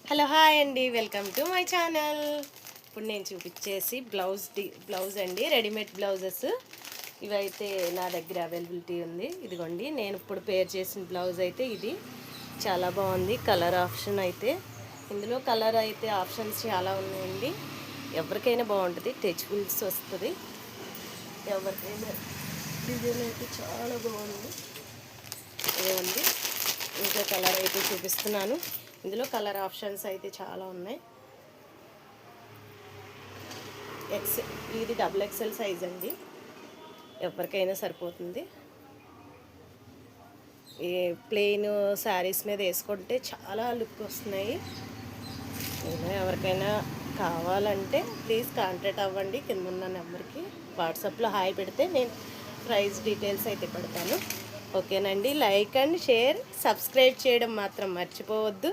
Hello hi అండి, welcome to my channel. ఇప్పుడు నేను చూపించేసి బ్లౌజ్ అండి, రెడీమేడ్ బ్లౌజెస్ ఇవైతే నా దగ్గర అవైలబిలిటీ ఉంది. ఇదిగోండి, నేను ఇప్పుడు పేర్ చేసిన బ్లౌజ్ అయితే ఇది చాలా బాగుంది. కలర్ ఆప్షన్ అయితే ఇందులో కలర్ అయితే ఆప్షన్స్ చాలా ఉన్నాయండి. ఎవరికైనా బాగుంటుంది, టచబుల్స్ వస్తుంది. ఎవరికైనా డిజైన్ అయితే చాలా బాగుంది. ఇదిగోండి, ఇంకో కలర్ అయితే చూపిస్తున్నాను. ఇందులో కలర్ ఆప్షన్స్ అయితే చాలా ఉన్నాయి. ఇది XXL సైజ్ అండి, ఎవరికైనా సరిపోతుంది. ఈ ప్లెయిన్ శారీస్ మీద వేసుకుంటే చాలా లుక్ వస్తున్నాయి. ఎవరికైనా కావాలంటే ప్లీజ్ కాంటాక్ట్ అవ్వండి. కింద ఉన్న నెంబర్కి వాట్సాప్లో హాయ్ పెడితే నేను ప్రైస్ డీటెయిల్స్ అయితే పెడతాను. ఓకేనండి. లైక్ అండ్ షేర్, సబ్స్క్రైబ్ చేయడం మాత్రం మర్చిపోవద్దు.